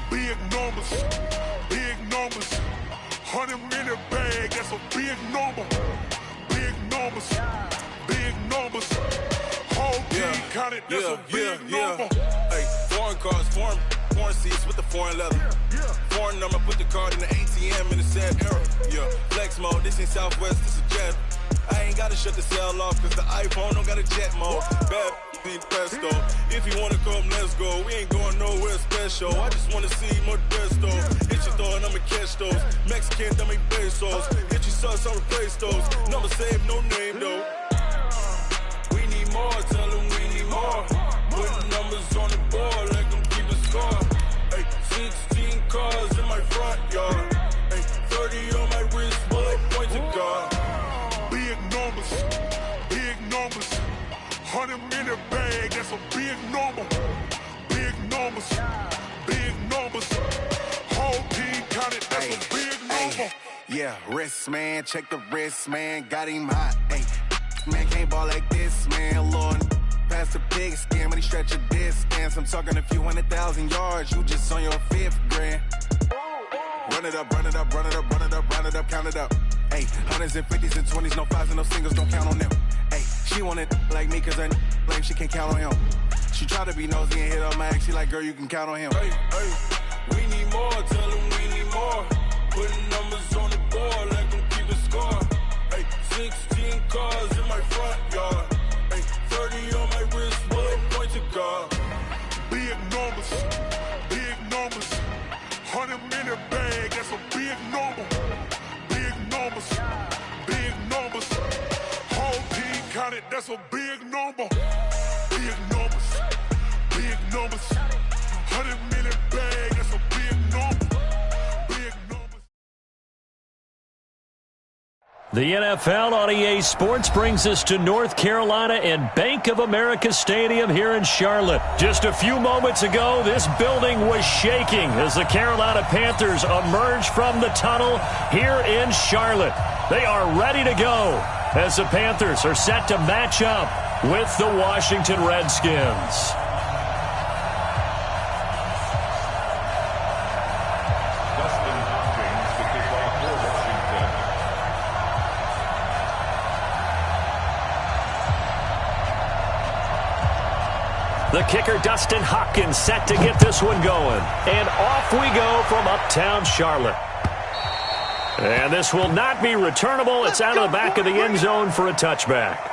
Big numbers, big numbers. 100-minute bag, that's a big number. Big numbers, big numbers. Whole team counted, that's a big number. Hey, foreign cars, foreign seats with the foreign leather. Foreign number, put the card in the ATM in the sad era. Yeah, flex mode, this ain't Southwest, this is jet. I ain't gotta shut the cell off, cause the iPhone don't got a jet mode. Bad need pesto. If you wanna come, let's go. We ain't going nowhere special. I just wanna see more desto. Hit your throw and I'ma catch those. Mexican, dummy pesos. Hit your sauce, I'll replace those. Number save, no name though. We need more, tell them we need more. Putting numbers on the board, let them keep a score. Hey, 16 cars in my front yard. Hey, 30 on my wrist, bullet point to God. Big numbers, big numbers. 100-minute bag, that's a big number. Big numbers, big numbers. Whole team counted, that's a big number. Yeah, wrist, man, check the wrist, man. Got him hot, ayy. Man, can't ball like this, man. Lord, past the pig skin, when he stretch a distance. I'm talking a few 100,000 yards, you just on your 5th grand. Run it up, run it up, run it up, run it up, run it up, count it up. Ayy, 100s and 50s and 20s, no 5s and no singles, don't count on them. Ayy, she want it like me, cause her lame, she can't count on him. She try to be nosy and hit up my ex, she like, girl, you can count on him. Hey, we need more, tell them we need more. Putting numbers on the board, let them keep a score. Hey, 16 cars in my front yard. Hey, 30 on my wrist, bullet point to God. Big numbers, big numbers. 100-minute bag, that's a big number. Big numbers, big numbers. Whole team counted, that's a big number. Big numbers, big numbers. 100-minute bag, that's a big number. Big numbers. The NFL on EA Sports brings us to North Carolina and Bank of America Stadium here in Charlotte. Just a few moments ago, this building was shaking as the Carolina Panthers emerged from the tunnel here in Charlotte. They are ready to go as the Panthers are set to match up with the Washington Redskins. The kicker, Dustin Hopkins, set to get this one going. And off we go from uptown Charlotte. And this will not be returnable. It's out of the back of the end zone for a touchback.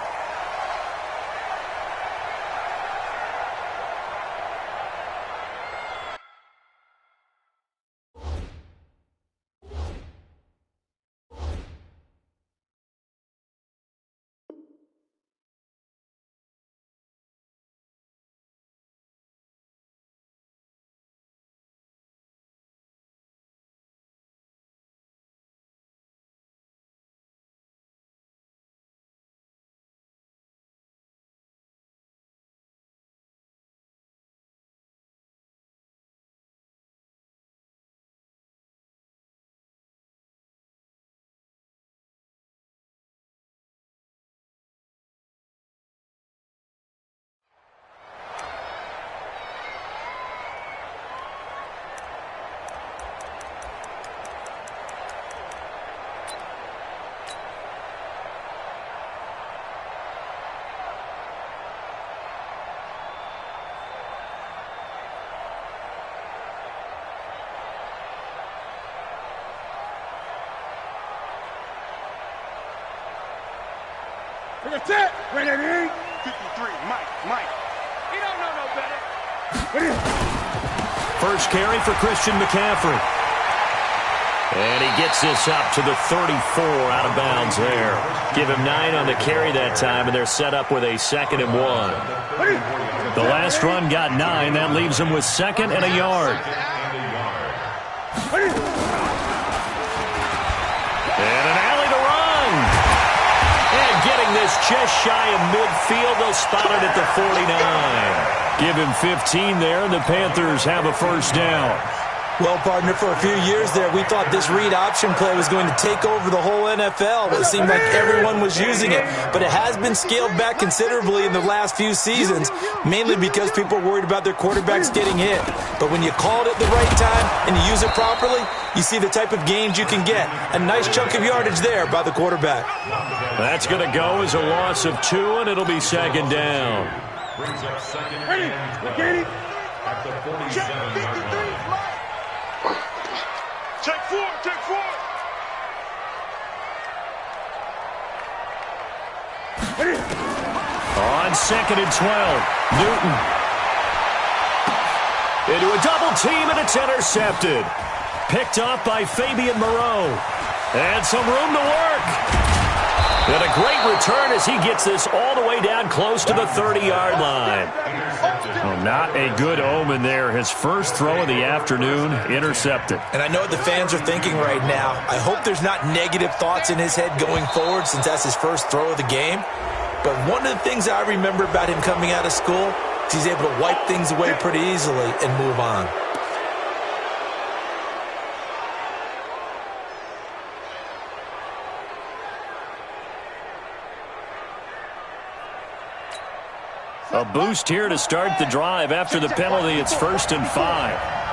That's it. Ready? 53, Mike. He don't know no better. First carry for Christian McCaffrey. And he gets this up to the 34 out of bounds there. Give him 9 on the carry that time, and they're set up with a 2nd and 1. The last run got 9. That leaves him with 2nd and a yard. And an alley to run. And getting this just shy of midfield. They'll spot it at the 49. Give him 15 there, and the Panthers have a first down. Well, partner, for a few years there, we thought this read option play was going to take over the whole NFL. It seemed like everyone was using it, but it has been scaled back considerably in the last few seasons, mainly because people are worried about their quarterbacks getting hit. But when you call it at the right time and you use it properly, you see the type of gains you can get. A nice chunk of yardage there by the quarterback. That's going to go as a loss of 2, and it'll be second down. Ready, Katie. At the 47-yard line. Take four. On 2nd and 12, Newton. Into a double team, and it's intercepted. Picked off by Fabian Moreau. And some room to work. And a great return as he gets this all the way down close to the 30-yard line. Oh, not a good omen there. His first throw of the afternoon intercepted. And I know what the fans are thinking right now. I hope there's not negative thoughts in his head going forward since that's his first throw of the game. But one of the things I remember about him coming out of school is he's able to wipe things away pretty easily and move on. A boost here to start the drive. After the penalty, it's 1st and 5.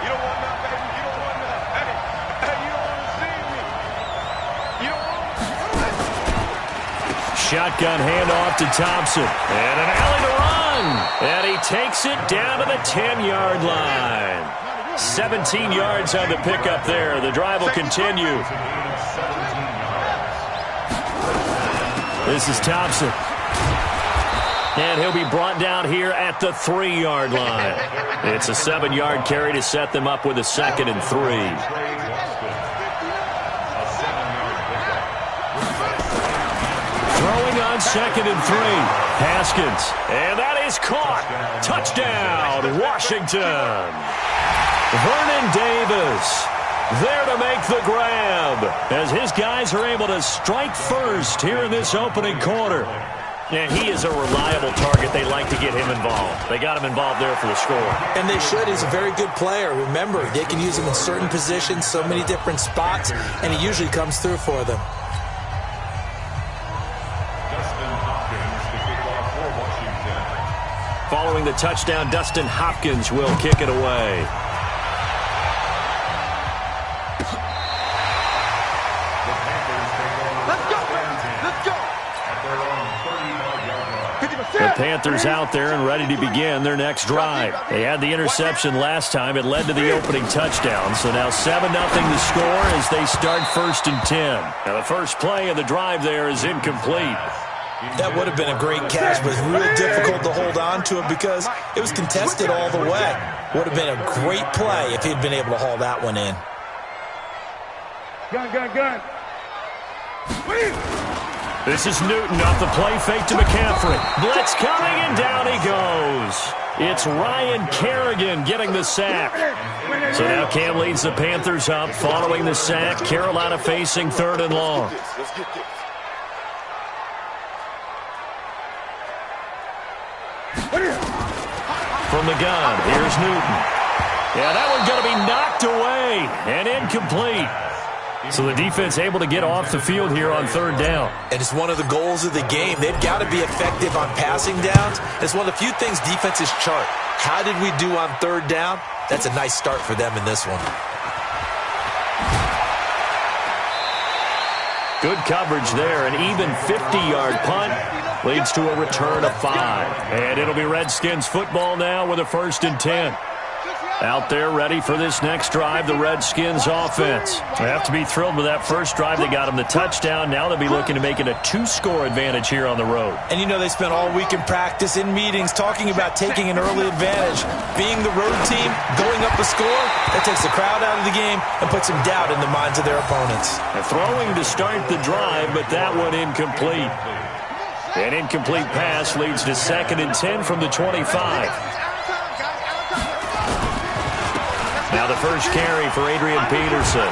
You don't want that, baby. You don't want that. Hey, you don't want to see me. You don't want Shotgun handoff to Thompson. And an alley to run. And he takes it down to the 10-yard line. 17 yards on the pickup there. The drive will continue. This is Thompson. And he'll be brought down here at the 3-yard line. It's a 7-yard carry to set them up with a 2nd and 3. Throwing on 2nd and 3. Haskins. And that is caught. Touchdown, Washington. Vernon Davis there to make the grab as his guys are able to strike first here in this opening quarter. And he is a reliable target. They like to get him involved. They got him involved there for the score. And they should. He's a very good player. Remember, they can use him in certain positions, so many different spots, and he usually comes through for them. Following the touchdown, Dustin Hopkins will kick it away. The Panthers out there and ready to begin their next drive. They had the interception last time. It led to the opening touchdown. So now 7-0 the score as they start 1st and 10. Now the first play of the drive there is incomplete. That would have been a great catch, but it's real difficult to hold on to it because it was contested all the way. Would have been a great play if he'd been able to haul that one in. Gun. This is Newton off the play fake to McCaffrey. Blitz coming, and down he goes. It's Ryan Kerrigan getting the sack. So now Cam leads the Panthers up following the sack. Carolina facing 3rd and long. From the gun, here's Newton. Yeah, that one's going to be knocked away and incomplete. So the defense able to get off the field here on 3rd down. And it's one of the goals of the game. They've got to be effective on passing downs. It's one of the few things defenses chart. How did we do on 3rd down? That's a nice start for them in this one. Good coverage there. An even 50-yard punt leads to a return of 5. And it'll be Redskins football now with a 1st and 10. Out there ready for this next drive, the Redskins offense. They have to be thrilled with that first drive. They got them the touchdown. Now they'll be looking to make it a 2-score advantage here on the road. And you know they spent all week in practice, in meetings, talking about taking an early advantage. Being the road team, going up a score, that takes the crowd out of the game and puts some doubt in the minds of their opponents. They're throwing to start the drive, but that one incomplete. An incomplete pass leads to 2nd and 10 from the 25. Now the first carry for Adrian Peterson.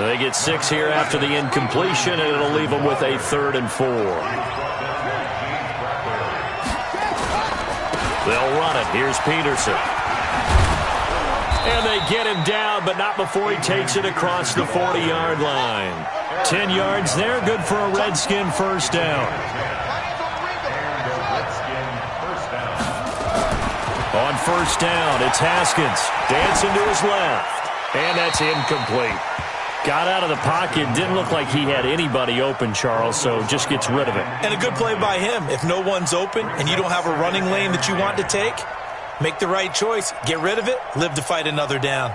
They get 6 here after the incompletion, and it'll leave them with a 3rd and 4. They'll run it. Here's Peterson. And they get him down, but not before he takes it across the 40-yard line. 10 yards there, good for a Redskin first down. On first down, it's Haskins. Dancing to his left. And that's incomplete. Got out of the pocket. Didn't look like he had anybody open, Charles, so just gets rid of it. And a good play by him. If no one's open and you don't have a running lane that you want to take, make the right choice. Get rid of it. Live to fight another down.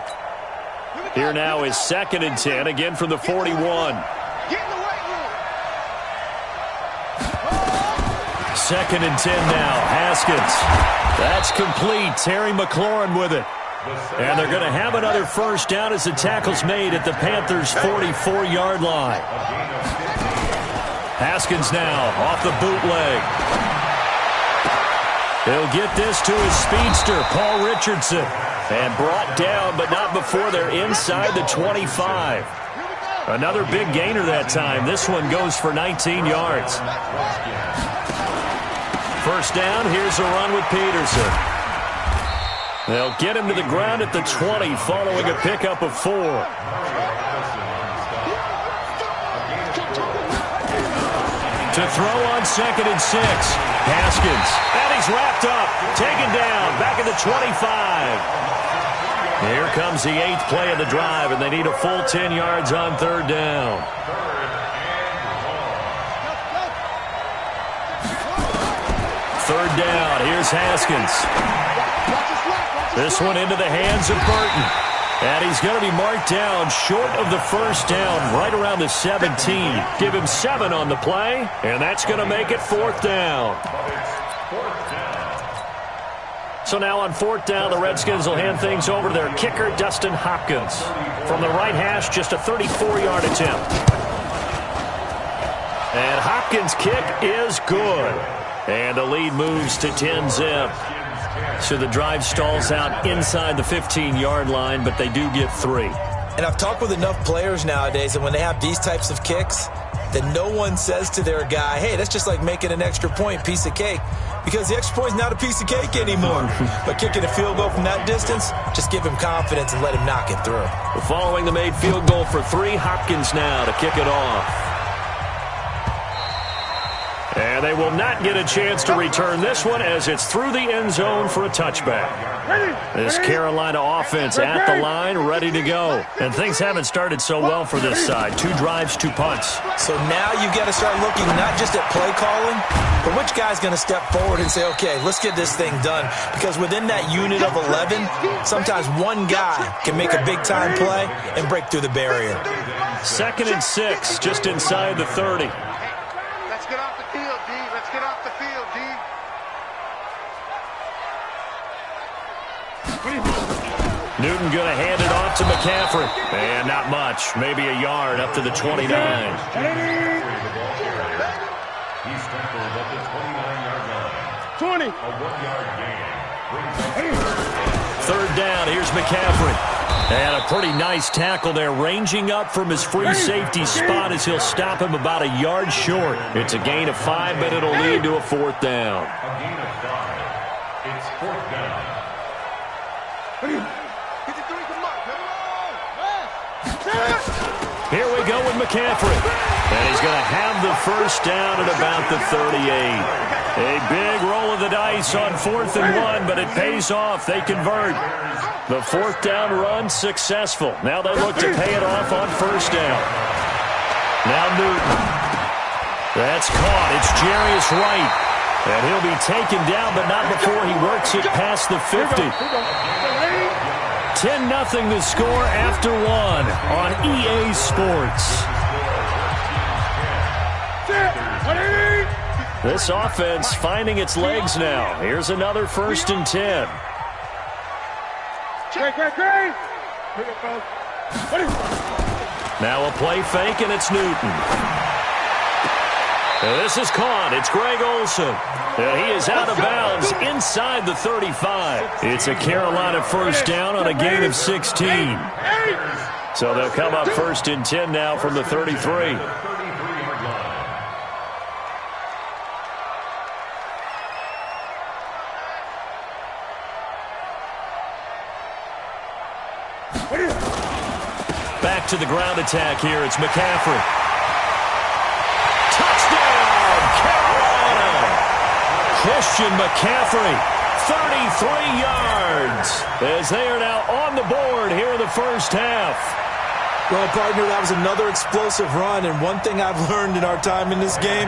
Here now is 2nd and 10, again from the 41. 2nd and 10 now. Haskins. That's complete. Terry McLaurin with it. And they're going to have another first down as the tackle's made at the Panthers' 44-yard line. Haskins now off the bootleg. He'll get this to his speedster, Paul Richardson. And brought down, but not before they're inside the 25. Another big gainer that time. This one goes for 19 yards. First down, here's a run with Peterson. They'll get him to the ground at the 20 following a pickup of 4. To throw on 2nd and 6. Haskins. And he's wrapped up. Taken down. Back at the 25. Here comes the 8th play of the drive, and they need a full 10 yards on 3rd down. Third down. Here's Haskins. This one into the hands of Burton. And he's going to be marked down short of the first down, right around the 17. Give him 7 on the play, and that's going to make it 4th down. So now on 4th down, the Redskins will hand things over to their kicker, Dustin Hopkins. From the right hash, just a 34-yard attempt. And Hopkins' kick is good. And the lead moves to 10-zip. So the drive stalls out inside the 15-yard line, but they do get 3. And I've talked with enough players nowadays that when they have these types of kicks, that no one says to their guy, hey, that's just like making an extra point, piece of cake. Because the extra point is not a piece of cake anymore. But kicking a field goal from that distance, just give him confidence and let him knock it through. Following the made field goal for 3, Hopkins now to kick it off. And they will not get a chance to return this one as it's through the end zone for a touchback. This Carolina offense at the line, ready to go. And things haven't started so well for this side. 2 drives, 2 punts. So now you've got to start looking not just at play calling, but which guy's going to step forward and say, okay, let's get this thing done. Because within that unit of 11, sometimes one guy can make a big-time play and break through the barrier. 2nd and 6, just inside the 30. Newton going to hand it off to McCaffrey. And not much. Maybe a yard up to the 29. He's tackled at the 29-yard line. 20. A 1-yard gain. 3rd down. Here's McCaffrey. And a pretty nice tackle there, ranging up from his free safety spot as he'll stop him about a yard short. It's a gain of 5, but it'll lead to a 4th down. A gain of 5. It's 4th down. Here we go with McCaffrey. And he's going to have the first down at about the 38. A big roll of the dice on 4th and 1, but it pays off. They convert. The 4th down run successful. Now they look to pay it off on 1st down. Now Newton. That's caught. It's Jarius Wright. And he'll be taken down, but not before he works it past the 50. 10-0 the score after 1 on EA Sports. This offense finding its legs now. Here's another 1st and 10. Now a play fake, and it's Newton. And this is caught. It's Greg Olsen. And he is out of bounds inside the 35. It's a Carolina first down on a gain of 16. So they'll come up 1st and 10 now from the 33. Back to the ground attack here. It's McCaffrey. Touchdown, Carolina! Christian McCaffrey, 33 yards, as they are now on the board here in the first half. Well, partner, that was another explosive run, and one thing I've learned in our time in this game,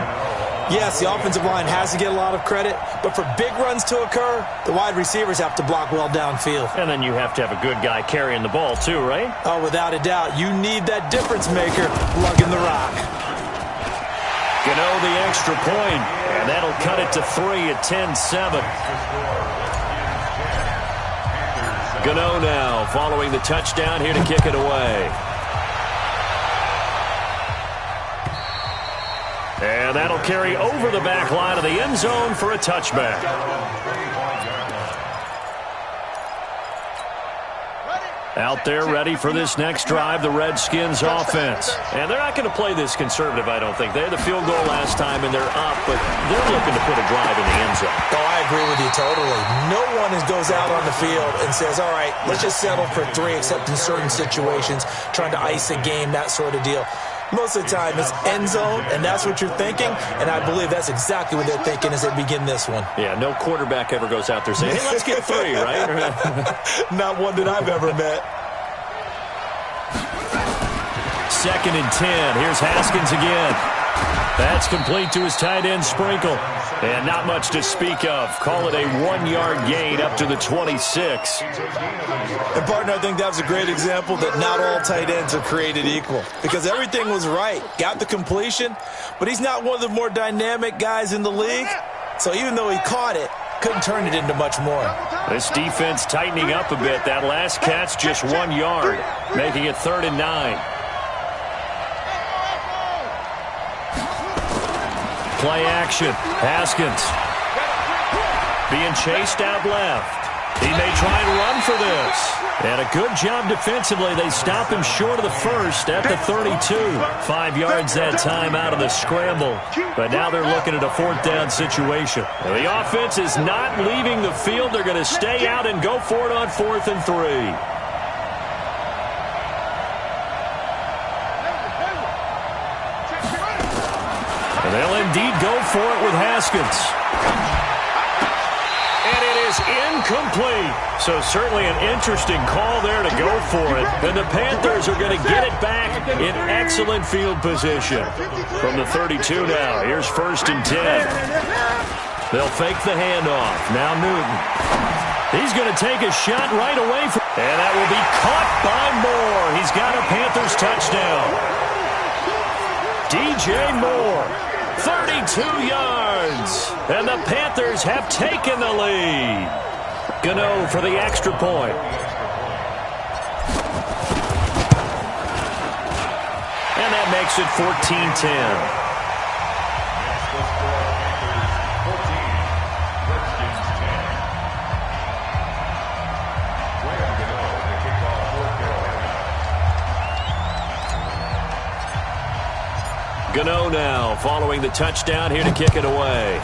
yes, the offensive line has to get a lot of credit, but for big runs to occur, the wide receivers have to block well downfield. And then you have to have a good guy carrying the ball too, right? Oh, without a doubt. You need that difference maker lugging the rock. Gano the extra point, and that'll cut it to 3 at 10-7. Gano now following the touchdown here to kick it away. And that'll carry over the back line of the end zone for a touchback. Out there ready for this next drive, the Redskins offense. And they're not going to play this conservative, I don't think. They had the field goal last time, and they're up, but they're looking to put a drive in the end zone. Oh, I agree with you totally. No one goes out on the field and says, all right, let's just settle for 3, except in certain situations, trying to ice a game, that sort of deal. Most of the time, it's end zone, and that's what you're thinking, and I believe that's exactly what they're thinking as they begin this one. Yeah, no quarterback ever goes out there saying, hey, let's get 3, right? Not one that I've ever met. 2nd and 10. Here's Haskins again. That's complete to his tight end, Sprinkle. And not much to speak of. Call it a 1-yard gain up to the 26. And, partner, I think that was a great example that not all tight ends are created equal. Because everything was right. Got the completion, but he's not one of the more dynamic guys in the league. So even though he caught it, couldn't turn it into much more. This defense tightening up a bit. That last catch just 1 yard, making it 3rd and 9. Play action. Haskins being chased out left. He may try and run for this. And a good job defensively. They stop him short of the first at the 32. 5 yards that time out of the scramble. But now they're looking at a 4th down situation. Now the offense is not leaving the field. They're going to stay out and go for it on 4th and 3. They'll indeed go for it with Haskins. And it is incomplete. So certainly an interesting call there to go for it. And the Panthers are going to get it back in excellent field position. From the 32 now, here's 1st and 10. They'll fake the handoff. Now Newton. He's going to take a shot right away. And that will be caught by Moore. He's got a Panthers touchdown. DJ Moore. 32 yards, and the Panthers have taken the lead. Gano for the extra point. And that makes it 14-10. Gano now following the touchdown here to kick it away.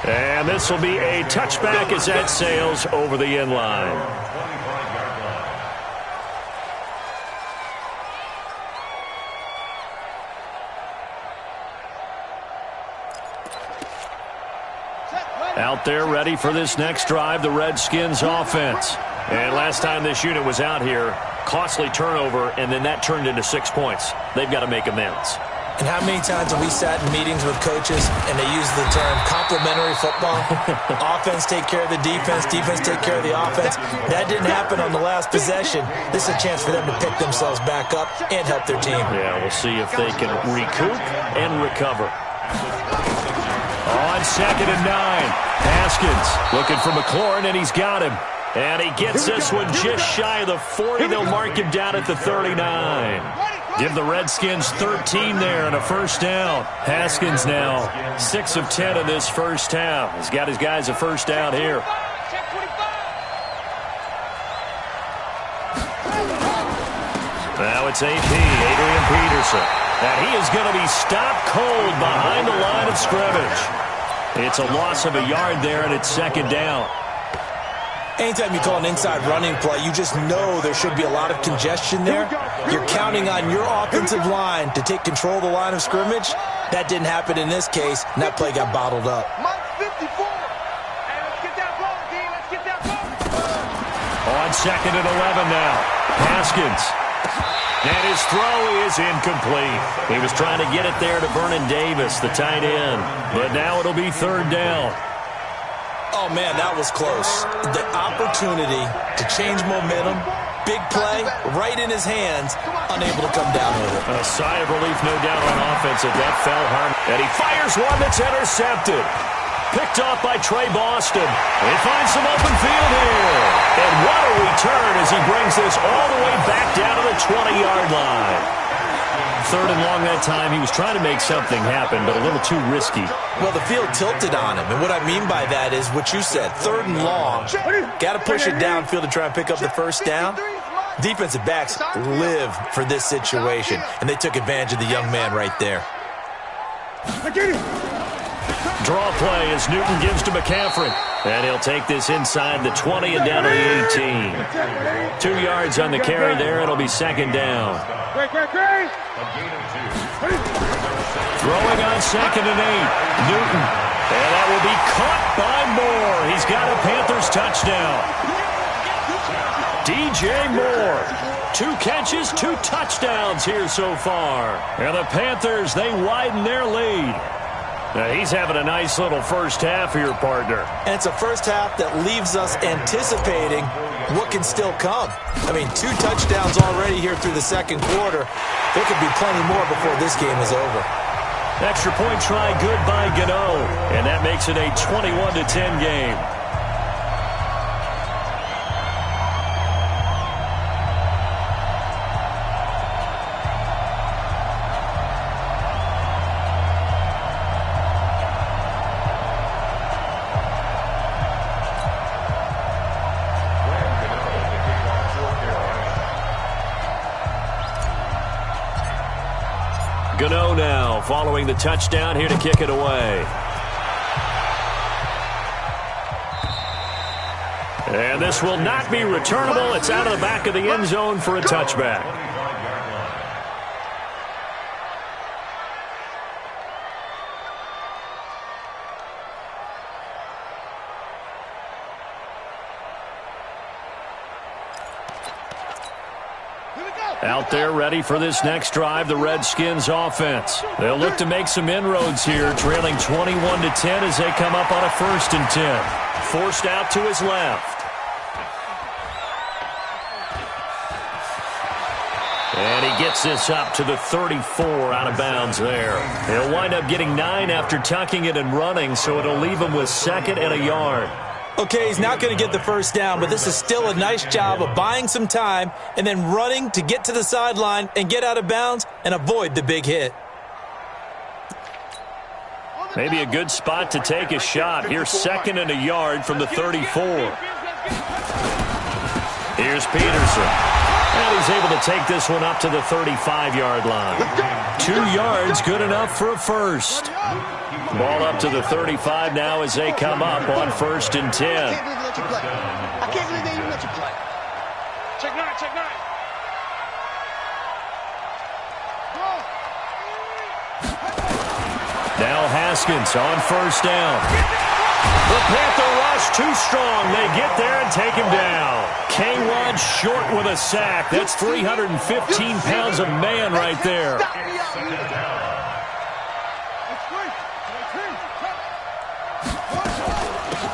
And this will be a touchback as that sails over the end line. Out there ready for this next drive, the Redskins offense. And last time this unit was out here, costly turnover, and then that turned into 6 points. They've got to make amends. And how many times have we sat in meetings with coaches and they use the term complementary football? Offense take care of the defense, defense take care of the offense. That didn't happen on the last possession. This is a chance for them to pick themselves back up and help their team. Yeah, we'll see if they can recoup and recover. On 2nd and 9, Haskins looking for McLaurin, and he's got him. And he gets this one just shy of the 40. They'll mark him down at the 39. Give the Redskins 13 there and a first down. Haskins now 6 of 10 in this first half. He's got his guys a first down here. Now it's AP, Adrian Peterson. And he is going to be stopped cold behind the line of scrimmage. It's a loss of a yard there, and it's 2nd down. Anytime you call an inside running play, you just know there should be a lot of congestion there. You're counting on your offensive line to take control of the line of scrimmage. That didn't happen in this case, and that play got bottled up. On 2nd and 11 now. Haskins. And his throw is incomplete. He was trying to get it there to Vernon Davis, the tight end. But now it'll be 3rd down. Oh, man, that was close. The opportunity to change momentum, big play, right in his hands, unable to come down with it. A sigh of relief, no doubt, on offense at that fell harm. And he fires one that's intercepted. Picked off by Trey Boston. He finds some open field here. And what a return as he brings this all the way back down to the 20-yard line. 3rd and long that time. He was trying to make something happen, but a little too risky. Well, the field tilted on him, and what I mean by that is what you said, 3rd and long. Got to push it downfield to try and pick up the first down. Defensive backs live for this situation, and they took advantage of the young man right there. Draw play as Newton gives to McCaffrey. And he'll take this inside the 20 and down to the 18. 2 yards on the carry there. It'll be 2nd down. Throwing on 2nd and 8. Newton. And that will be caught by Moore. He's got a Panthers touchdown. DJ Moore. 2 catches, 2 touchdowns here so far. And the Panthers, they widen their lead. Now, he's having a nice little first half here, partner. And it's a first half that leaves us anticipating what can still come. I mean, 2 touchdowns already here through the 2nd quarter. There could be plenty more before this game is over. Extra point try good by Gano. And that makes it a 21-10 game. Gano now following the touchdown here to kick it away. And this will not be returnable. It's out of the back of the end zone for a touchback. Out there ready for this next drive, the Redskins offense. They'll look to make some inroads here, trailing 21-10 as they come up on a 1st and 10. Forced out to his left. And he gets this up to the 34 out of bounds there. He'll wind up getting 9 after tucking it and running, so it'll leave him with 2nd and a yard. Okay, he's not going to get the first down, but this is still a nice job of buying some time and then running to get to the sideline and get out of bounds and avoid the big hit. Maybe a good spot to take a shot. Here's 2nd and a yard from the 34. Here's Peterson. And he's able to take this one up to the 35-yard line. 2 yards, good enough for a first. Ball up to the 35 now as they come up on 1st and 10. I can't believe they even let you play. Check 9, check 9. Now Haskins on 1st down. The Panther rush too strong. They get there and take him down. K-Rod short with a sack. That's 315 pounds of man right there.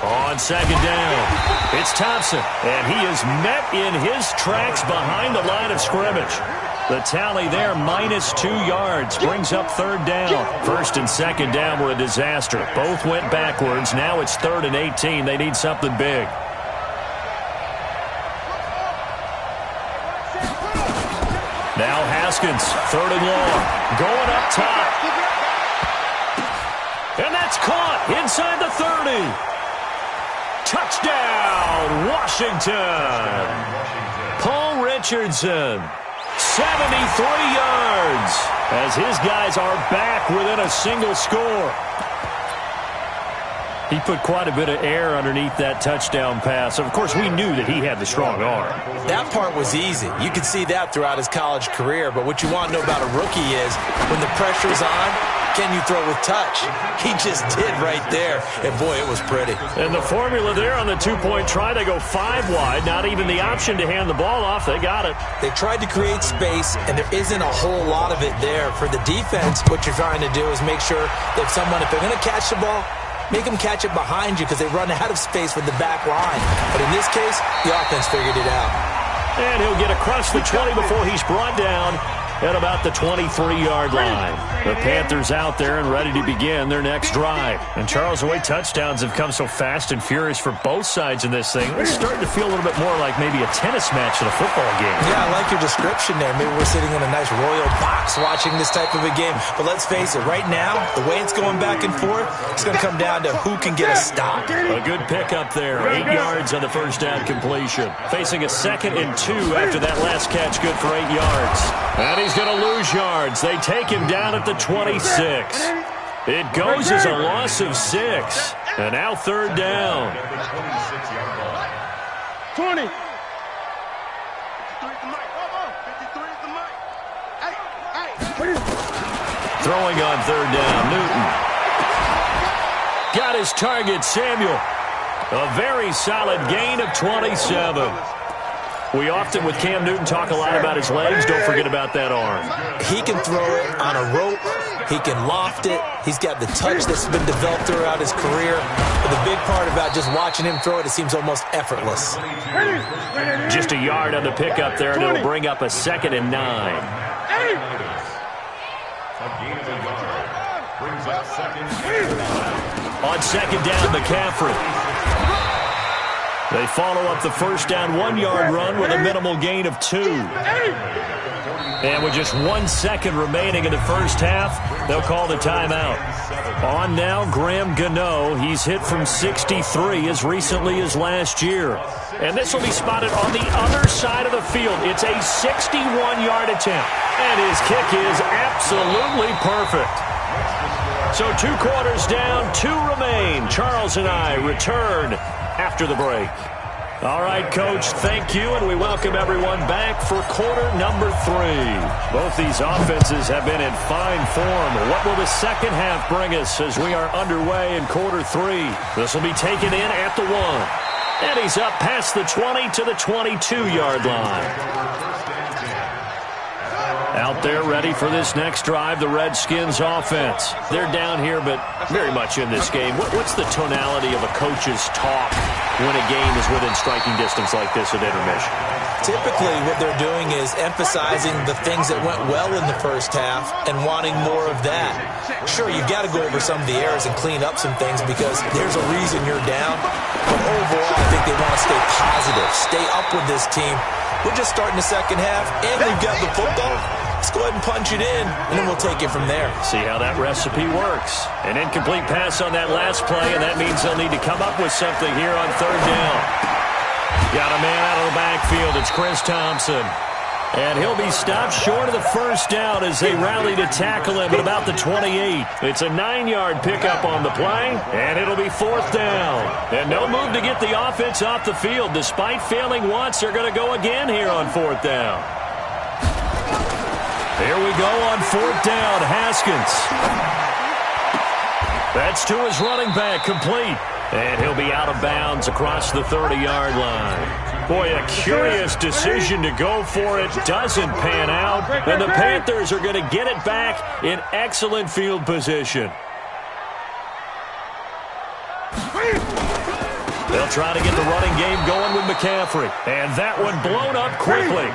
On 2nd down, it's Thompson, and he is met in his tracks behind the line of scrimmage. The tally there, -2 yards, brings up 3rd down. 1st and 2nd down were a disaster. Both went backwards. Now it's 3rd and 18. They need something big. Now Haskins, 3rd and long, going up top. And that's caught inside the 30. Touchdown, Washington. Paul Richardson, 73 yards, as his guys are back within a single score. He put quite a bit of air underneath that touchdown pass. Of course, we knew that he had the strong arm. That part was easy. You could see that throughout his college career. But what you want to know about a rookie is when the pressure's on, can you throw with touch? He just did right there. And, boy, it was pretty. And the formula there on the two-point try, they go 5 wide. Not even the option to hand the ball off. They got it. They tried to create space, and there isn't a whole lot of it there. For the defense, what you're trying to do is make sure that if they're going to catch the ball, make them catch it behind you because they run out of space with the back line. But in this case, the offense figured it out. And he'll get across the 20 before he's brought down at about the 23-yard line. The Panthers out there and ready to begin their next drive. And Charles, the way touchdowns have come so fast and furious for both sides in this thing, it's starting to feel a little bit more like maybe a tennis match than a football game. Yeah, I like your description there. Maybe we're sitting in a nice royal box watching this type of a game. But let's face it, right now, the way it's going back and forth, it's going to come down to who can get a stop. A good pickup there. 8 yards on the first down completion. Facing a 2nd and 2 after that last catch, good for 8 yards. And he's going to lose yards. They take him down at the 26. It goes as a loss of 6. And now 3rd down. 20. Throwing on 3rd down, Newton. Got his target, Samuel. A very solid gain of 27. We often, with Cam Newton, talk a lot about his legs. Don't forget about that arm. He can throw it on a rope. He can loft it. He's got the touch that's been developed throughout his career. But the big part about just watching him throw it, it seems almost effortless. Just a yard on the pickup there, and it'll bring up a 2nd and 9. On 2nd down, McCaffrey. They follow up the first down 1-yard run with a minimal gain of 2. And with just 1 second remaining in the first half, they'll call the timeout. On now, Graham Gano. He's hit from 63 as recently as last year. And this will be spotted on the other side of the field. It's a 61-yard attempt. And his kick is absolutely perfect. So 2 quarters down, 2 remain. Charles and I return after the break. All right, Coach, thank you, and we welcome everyone back for quarter number 3. Both these offenses have been in fine form. What will the second half bring us as we are underway in quarter 3? This will be taken in at the 1. And he's up past the 20 to the 22-yard line. Out there ready for this next drive, the Redskins offense. They're down here, but very much in this game. What's the tonality of a coach's talk when a game is within striking distance like this at intermission? Typically, what they're doing is emphasizing the things that went well in the first half and wanting more of that. Sure, you've got to go over some of the errors and clean up some things because there's a reason you're down. But overall, I think they want to stay positive, stay up with this team. We're just starting the second half, and we've got the football. Let's go ahead and punch it in, and then we'll take it from there. See how that recipe works. An incomplete pass on that last play, and that means they'll need to come up with something here on 3rd down. Got a man out of the backfield. It's Chris Thompson. And he'll be stopped short of the first down as they rally to tackle him at about the 28. It's a 9-yard pickup on the play, and it'll be 4th down. And no move to get the offense off the field. Despite failing once, they're going to go again here on 4th down. Here we go on 4th down, Haskins. That's to his running back, complete. And he'll be out of bounds across the 30-yard line. Boy, a curious decision to go for it. Doesn't pan out. And the Panthers are going to get it back in excellent field position. They'll try to get the running game going with McCaffrey. And that one blown up quickly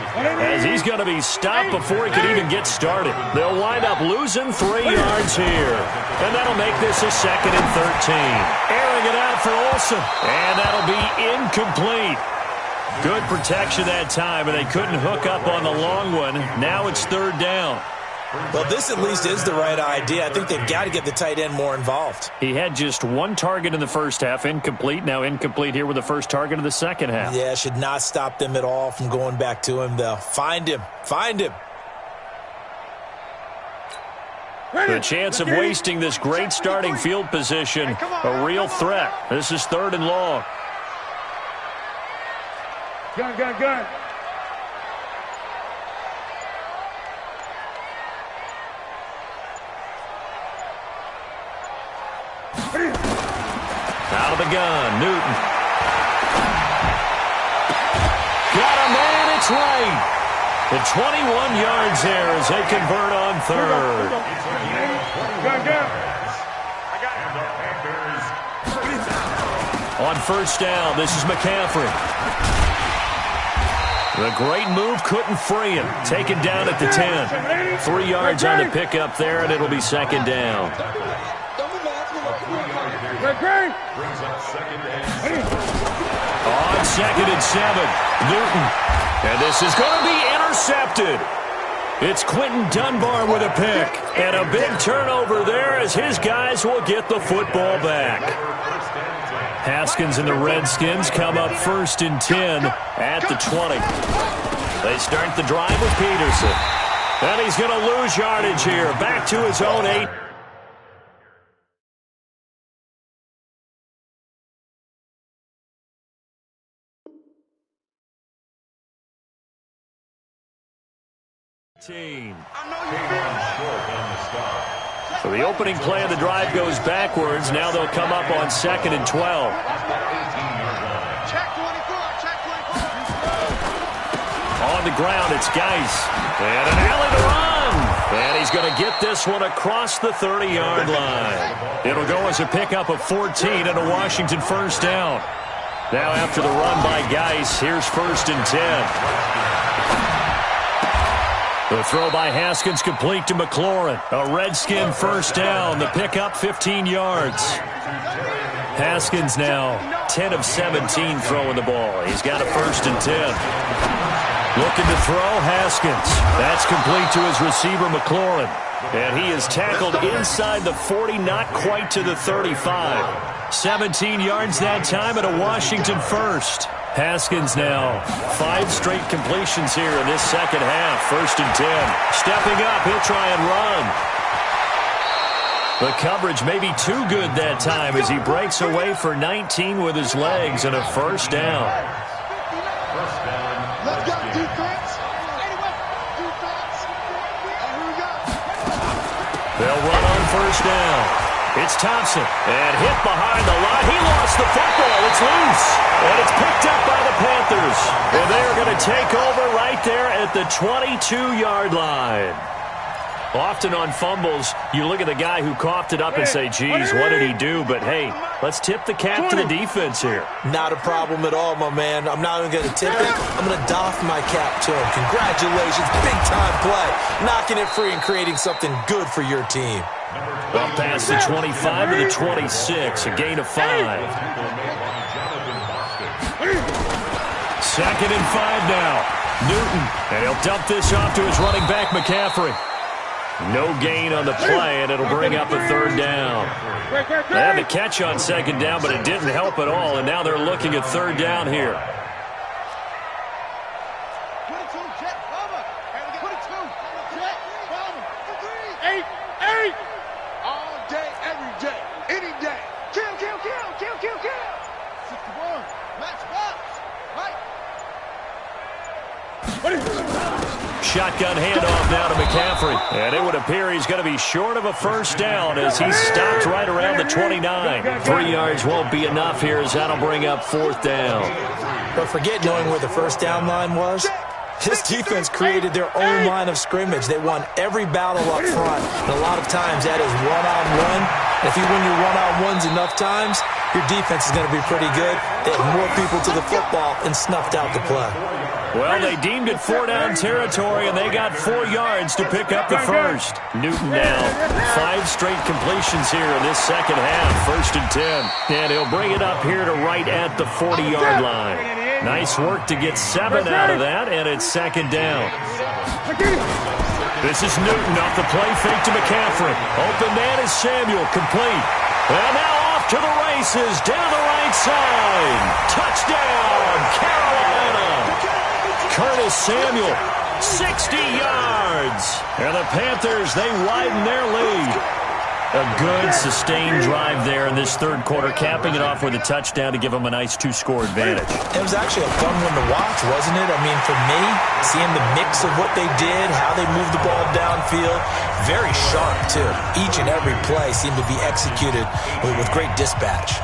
as he's going to be stopped before he can even get started. They'll wind up losing 3 yards here. And that'll make this a 2nd and 13. Airing it out for Olsen. And that'll be incomplete. Good protection that time, and they couldn't hook up on the long one. Now it's 3rd down. Well, this at least is the right idea. I think they've got to get the tight end more involved. He had just 1 target in the first half, incomplete. Now incomplete here with the first target of the second half. Yeah, should not stop them at all from going back to him, though. Find him. Find him. The chance of wasting this great starting field position, a real threat. This is 3rd and long. Gun. Out of the gun, Newton. Got a man, it's right. The 21 yards there as they convert on 3rd. On 1st down, this is McCaffrey. The great move couldn't free him. Taken down at the 10. 3 yards on the pickup there, and it'll be 2nd down. On 2nd and 7, Newton. And this is going to be intercepted. It's Quentin Dunbar with a pick. And a big turnover there as his guys will get the football back. Haskins and the Redskins come up 1st and 10 at the 20. They start the drive with Peterson. And he's going to lose yardage here. Back to his own 8. So the opening play of the drive goes backwards. Now they'll come up on 2nd and 12. On the ground, it's Geis. And an alley to run. And he's going to get this one across the 30-yard line. It'll go as a pickup of 14 and a Washington 1st down. Now after the run by Geis, here's 1st and 10. The throw by Haskins complete to McLaurin. A Redskin 1st down. The pickup 15 yards. Haskins now 10 of 17 throwing the ball. He's got a 1st and 10. Looking to throw, Haskins. That's complete to his receiver, McLaurin. And he is tackled inside the 40, not quite to the 35. 17 yards that time and a Washington 1st. Haskins now 5 straight completions here in this 2nd half. 1st and 10. Stepping up, he'll try and run. The coverage may be too good that time as he breaks away for 19 with his legs and a 1st down. Let's go, defense. They'll run on 1st down. It's Thompson, and hit behind the line. He lost the football. It's loose, and it's picked up by the Panthers. And they're going to take over right there at the 22-yard line. Often on fumbles, you look at the guy who coughed it up and say, geez, what did he do? But, hey, let's tip the cap to the defense here. Not a problem at all, my man. I'm not even going to tip it. I'm going to doff my cap to him. Congratulations. Big-time play. Knocking it free and creating something good for your team. Up past the 25 to the 26, a gain of 5. 2nd and 5 now. Newton, and he'll dump this off to his running back, McCaffrey. No gain on the play, and it'll bring up a 3rd down. They had the catch on 2nd down, but it didn't help at all, and now they're looking at 3rd down here. Shotgun handoff now to McCaffrey. And it would appear he's going to be short of a 1st down as he's stopped right around the 29. 3 yards won't be enough here as that'll bring up 4th down. But forget knowing where the 1st down line was. This defense created their own line of scrimmage. They won every battle up front. And a lot of times that is one-on-one. If you win your one-on-ones enough times, your defense is going to be pretty good. They had more people to the football and snuffed out the play. Well, they deemed it 4-down territory, and they got 4 yards to pick up the 1st. Newton now 5 straight completions here in this 2nd half. 1st and 10. And he'll bring it up here to right at the 40-yard line. Nice work to get 7 out of that, and it's 2nd down. This is Newton off the play fake to McCaffrey. Open man is Samuel, complete. And now off to the races, down the right side. Touchdown, Carolina. Curtis Samuel 60 yards. And the Panthers, they widen their lead. A good, sustained drive there in this third quarter, capping it off with a touchdown to give them a nice 2-score advantage. It was actually a fun one to watch, wasn't it? I mean, for me, seeing the mix of what they did, how they moved the ball downfield, very sharp, too. Each and every play seemed to be executed with great dispatch.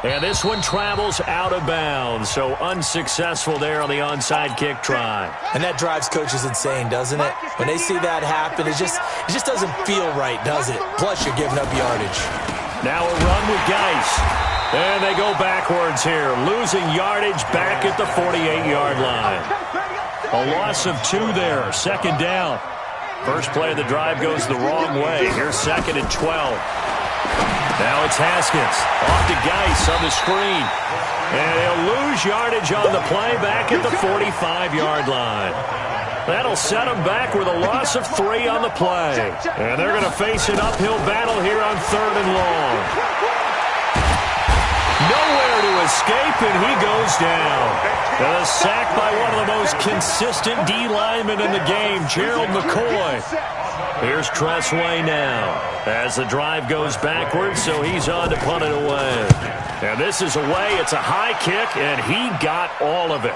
And this one travels out of bounds, so unsuccessful there on the onside kick try. And that drives coaches insane, doesn't it? When they see that happen, it just doesn't feel right, does it? Plus, you're giving up yardage. Now a run with Geis. And they go backwards here, losing yardage back at the 48-yard line. A loss of 2 there, second down. First play of the drive goes the wrong way. Here's 2nd and 12. Now it's Haskins. Off to Geis on the screen. And he'll lose yardage on the play back at the 45-yard line. That'll set him back with a loss of 3 on the play. And they're going to face an uphill battle here on 3rd and long. Nowhere to escape, and he goes down. And a sack by one of the most consistent D linemen in the game, Gerald McCoy. Here's Tressway now as the drive goes backwards, so he's on to punt it away. And this is away. It's a high kick, and he got all of it.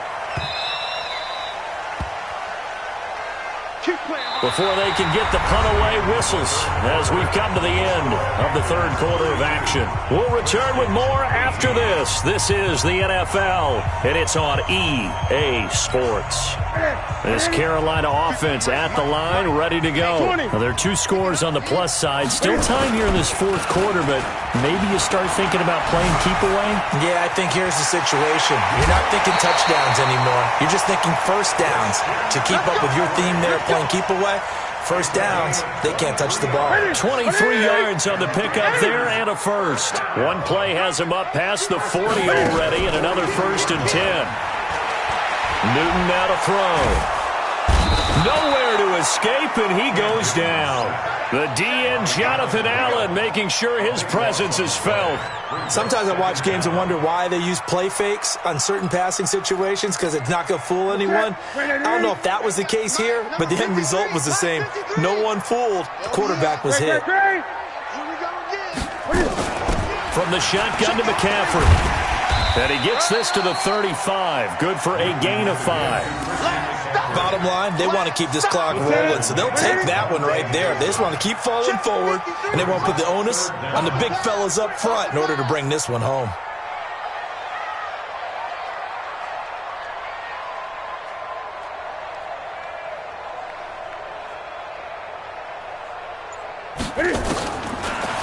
Before they can get the punt away, whistles as we've come to the end of the third quarter of action. We'll return with more after this. This is the NFL, and it's on EA Sports. This Carolina offense at the line, ready to go. Well, there are 2 scores on the plus side. Still time here in this fourth quarter, but maybe you start thinking about playing keep away? Yeah, I think here's the situation. You're not thinking touchdowns anymore. You're just thinking first downs. To keep up with your theme there, playing keep away, first downs, they can't touch the ball. 23 yards on the pickup there and a first. One play has him up past the 40 already, and another 1st and 10. Newton now to throw. Nowhere to escape, and he goes down. The DN, Jonathan Allen, making sure his presence is felt. Sometimes I watch games and wonder why they use play fakes on certain passing situations, because it's not going to fool anyone. I don't know if that was the case here, but the end result was the same. No one fooled. The quarterback was hit. From the shotgun to McCaffrey. And he gets this to the 35. Good for a gain of 5. Bottom line, they want to keep this clock rolling, so they'll take that one right there. They just want to keep falling forward, and they want to put the onus on the big fellas up front in order to bring this one home.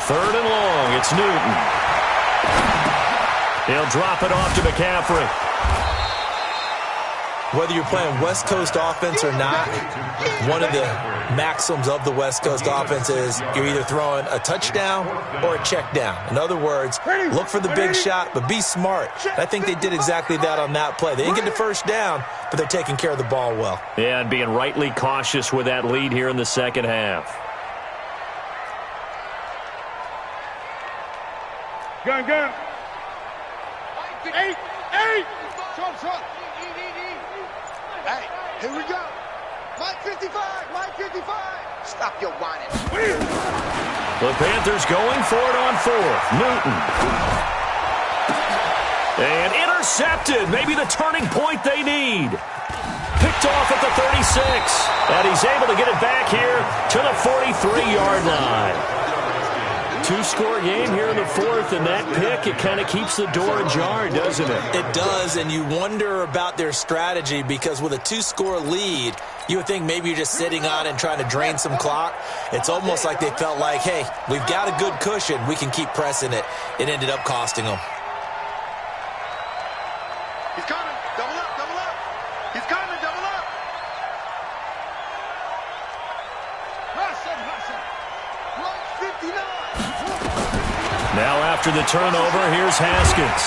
Third and long, it's Newton. He'll drop it off to McCaffrey. Whether you're playing West Coast offense or not, one of the maxims of the West Coast offense is you're either throwing a touchdown or a check down. In other words, look for the big shot, but be smart. I think they did exactly that on that play. They didn't get the first down, but they're taking care of the ball well. Yeah, and being rightly cautious with that lead here in the second half. Gun. 8. Short. Hey, here we go. Mike 55. Stop your whining. The Panthers going for it on 4th. Newton. And intercepted. Maybe the turning point they need. Picked off at the 36. And he's able to get it back here to the 43-yard line. 2-score game here in the 4th, and that pick, it kind of keeps the door ajar, doesn't it? It does, and you wonder about their strategy, because with a 2-score lead, you would think maybe you're just sitting on it and trying to drain some clock. It's almost like they felt like, hey, we've got a good cushion. We can keep pressing it. It ended up costing them. He's coming. Double up. He's coming. Double up. Russell. 59. Now after the turnover, here's Haskins.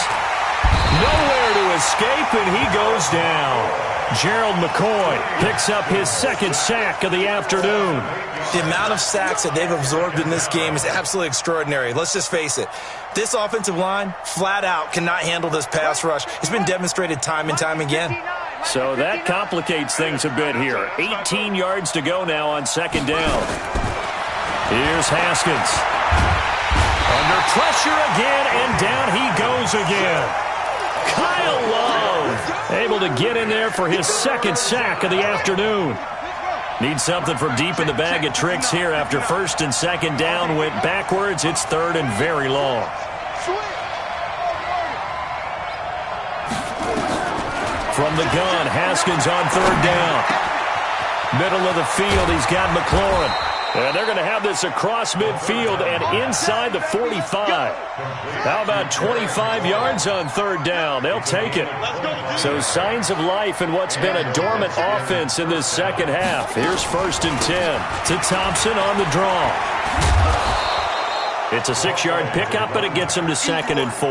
Nowhere to escape, and he goes down. Gerald McCoy picks up his second sack of the afternoon. The amount of sacks that they've absorbed in this game is absolutely extraordinary. Let's just face it. This offensive line, flat out, cannot handle this pass rush. It's been demonstrated time and time again. So that complicates things a bit here. 18 yards to go now on second down. Here's Haskins. Under pressure again, and down he goes again. Kyle Love able to get in there for his second sack of the afternoon. Needs something from deep in the bag of tricks here after first and second down went backwards. It's third and very long. From the gun, Haskins on third down. Middle of the field, he's got McLaurin. And they're going to have this across midfield and inside the 45. How about 25 yards on third down? They'll take it. So signs of life in what's been a dormant offense in this second half. Here's first and 10 to Thompson on the draw. It's a 6-yard pickup, but it gets him to second and 4.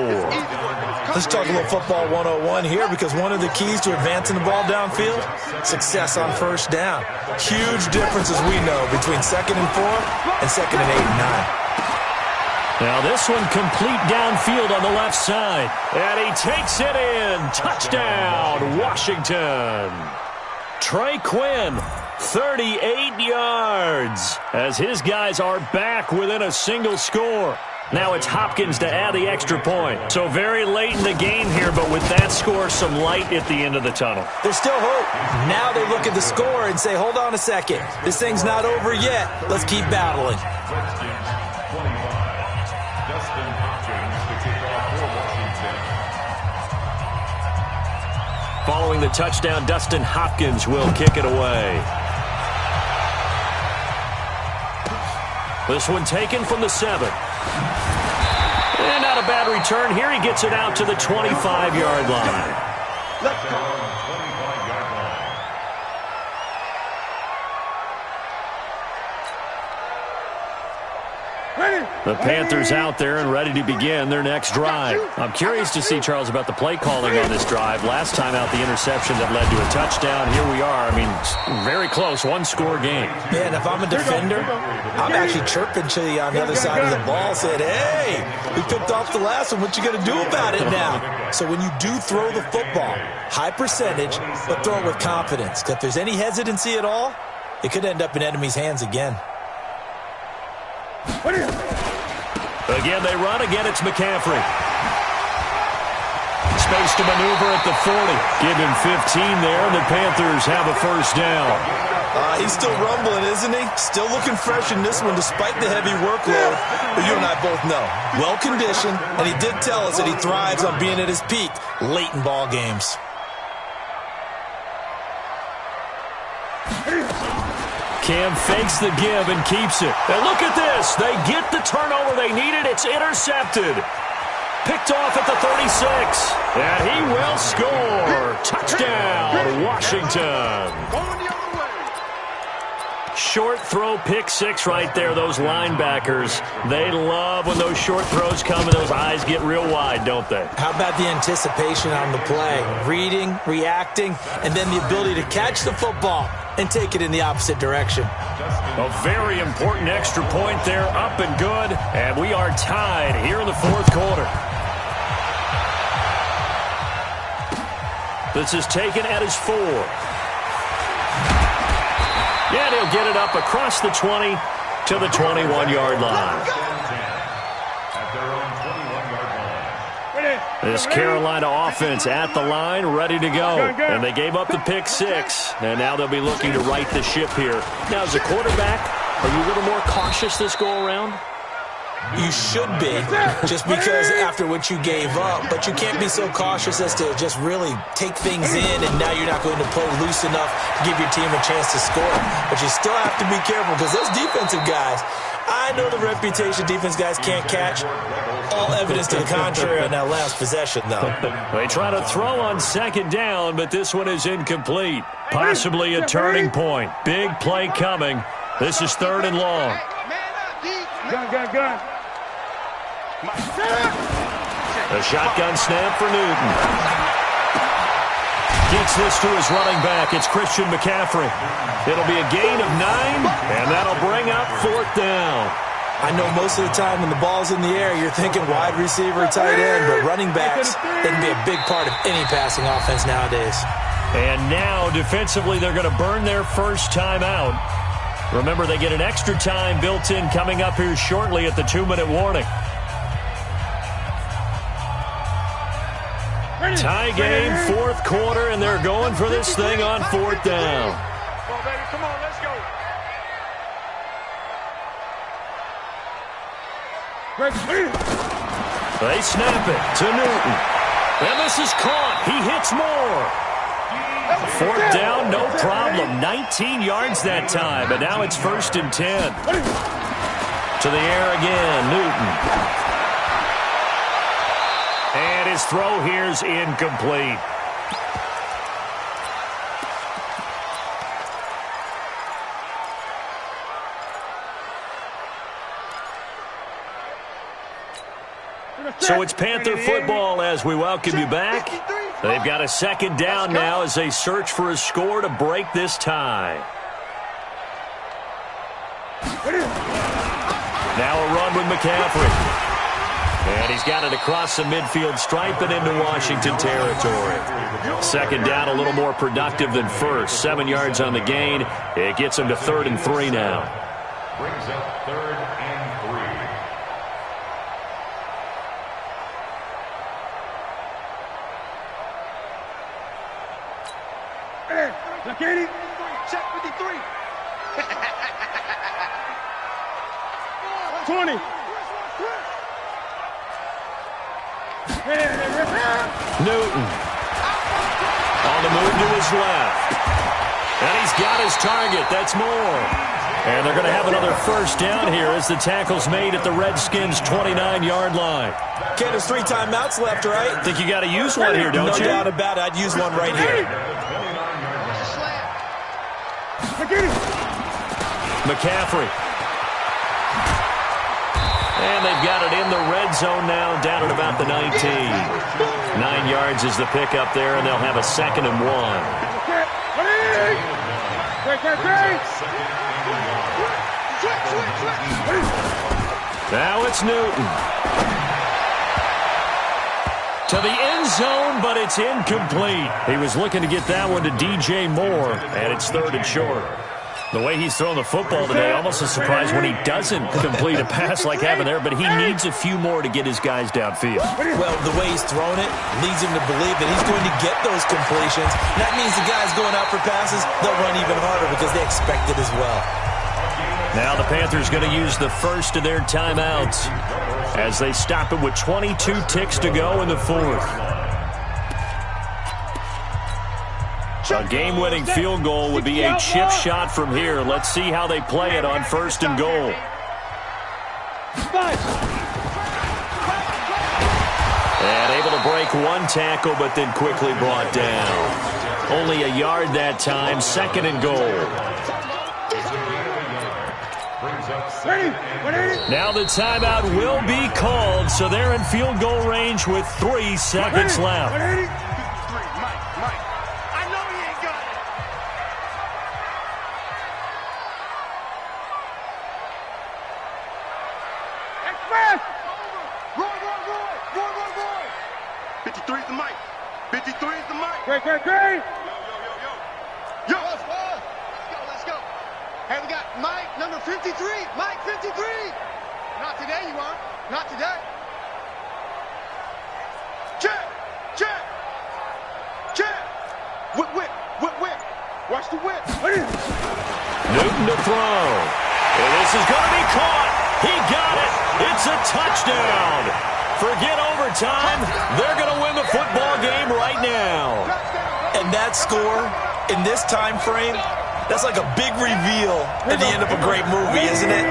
Let's talk a little football 101 here, because one of the keys to advancing the ball downfield, success on first down. Huge differences we know between second and 4 and second and 8 and 9. Now this one complete downfield on the left side. And he takes it in. Touchdown, Washington. Trey Quinn, 38 yards, as his guys are back within a single score. Now it's Hopkins to add the extra point. So very late in the game here, but with that score, some light at the end of the tunnel. There's still hope. Now they look at the score and say, hold on a second. This thing's not over yet. Let's keep battling. Following the touchdown, Dustin Hopkins will kick it away. This one taken from the 7. And not a bad return here. He gets it out to the 25-yard line. Let's go. The Panthers out there and ready to begin their next drive. I'm curious to see, Charles, about the play calling on this drive. Last time out, the interception that led to a touchdown. Here we are. I mean, very close, one-score game. Yeah, and if I'm a defender, I'm actually chirping to you on the other side of the ball, saying, hey, we picked off the last one. What you going to do about it now? So when you do throw the football, high percentage, but throw it with confidence. Because if there's any hesitancy at all, it could end up in enemy's hands again. Again, they run. Again, it's McCaffrey. Space to maneuver at the 40. Give him 15 there, and the Panthers have a first down. He's still rumbling, isn't he? Still looking fresh in this one despite the heavy workload. But you and I both know, well-conditioned, and he did tell us that he thrives on being at his peak late in ball games. Cam fakes the give and keeps it. And look at this. They get the turnover they needed. It's intercepted. Picked off at the 36. And he will score. Touchdown, Washington. Short throw, pick six right there. Those linebackers, they love when those short throws come and those eyes get real wide, don't they? How about the anticipation on the play? Reading, reacting, and then the ability to catch the football and take it in the opposite direction. A very important extra point there, up and good. And we are tied here in the fourth quarter. This is taken at his 4. And he'll get it up across the 20 to the 21-yard line. This Carolina offense at the line, ready to go. And they gave up the pick 6. And now they'll be looking to right the ship here. Now, as a quarterback, are you a little more cautious this go-around? You should be, just because after what you gave up. But you can't be so cautious as to just really take things in, and now you're not going to play loose enough to give your team a chance to score. But you still have to be careful, because those defensive guys, I know the reputation defense guys can't catch. All evidence to the contrary on that last possession, though. They try to throw on second down, but this one is incomplete. Possibly a turning point. Big play coming. This is third and long. Gun. A shotgun snap for Newton. Gets this to his running back. It's Christian McCaffrey. It'll be a gain of 9, and that'll bring up 4th down. I know most of the time when the ball's in the air, you're thinking wide receiver, tight end, but running backs, they can be a big part of any passing offense nowadays. And now, defensively, they're going to burn their first time out. Remember, they get an extra time built in coming up here shortly at the 2-minute warning. Tie game, 4th quarter, and they're going for this thing on 4th down. Come on, baby. Come on, let's go. They snap it to Newton. And this is caught. He hits more. 4th down, no problem. 19 yards that time, but now it's 1st and 10. To the air again, Newton. And his throw here's incomplete. So it's Panther football as we welcome you back. They've got a 2nd down now as they search for a score to break this tie. Now a run with McCaffrey. And he's got it across the midfield stripe and into Washington territory. 2nd down, a little more productive than 1st. 7 yards on the gain. It gets him to 3rd and 3 now. Brings up 3rd and 3. Check 53. 20. Newton on the move to his left. And he's got his target. That's more. And they're going to have another 1st down here as the tackle's made at the Redskins' 29-yard line. Okay, there's 3 timeouts left, right? I think you got to use one here, don't you? No doubt about it. I'd use one right here. McCaffrey. And they've got it in the red zone now, down at about the 19. 9 yards is the pickup there, and they'll have a 2nd and 1. Now it's Newton. To the end zone, but it's incomplete. He was looking to get that one to DJ Moore, and it's 3rd and short. The way he's thrown the football today, almost a surprise when he doesn't complete a pass like having there, but he needs a few more to get his guys downfield. Well, the way he's thrown it leads him to believe that he's going to get those completions. That means the guys going out for passes, they'll run even harder because they expect it as well. Now the Panthers going to use the first of their timeouts as they stop it with 22 ticks to go in the 4th. A game-winning field goal would be a chip shot from here. Let's see how they play it on 1st and goal. And able to break one tackle, but then quickly brought down. Only a yard that time, 2nd and goal. Now the timeout will be called, so they're in field goal range with 3 seconds left. Great. Yo. Let's go. Hey, we got Mike, number 53. Mike, 53. Not today, you are. Not today. Check. Whip. Watch the whip. Newton to throw. And this is going to be caught. He got it. It's a touchdown. Forget overtime. They're going to win the football game right now. And that score in this time frame, that's like a big reveal at the end of a great movie, isn't it?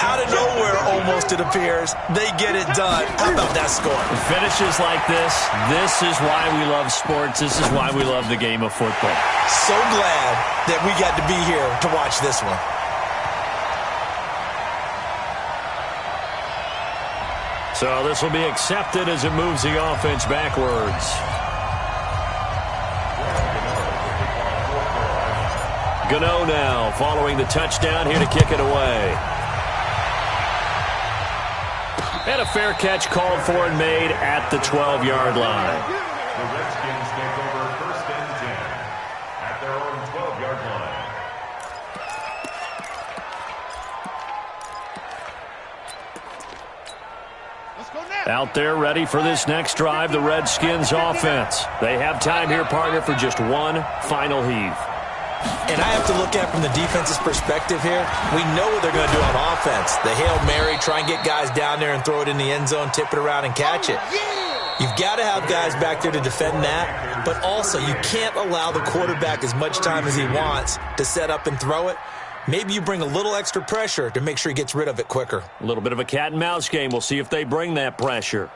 Out of nowhere, almost, it appears. They get it done. How about that score? Finishes like this is why we love sports. This is why we love the game of football. So glad that we got to be here to watch this one. So this will be accepted as it moves the offense backwards. Gano now following the touchdown here to kick it away. And a fair catch called for and made at the 12-yard line. The Redskins take over 1st and 10 at their own 12-yard line. Out there ready for this next drive, the Redskins offense. They have time here, partner, for just one final heave. And I have to look at it from the defense's perspective here. We know what they're going to do on offense. The Hail Mary, try and get guys down there and throw it in the end zone, tip it around and catch it. You've got to have guys back there to defend that, but also you can't allow the quarterback as much time as he wants to set up and throw it. Maybe you bring a little extra pressure to make sure he gets rid of it quicker. A little bit of a cat and mouse game. We'll see if they bring that pressure.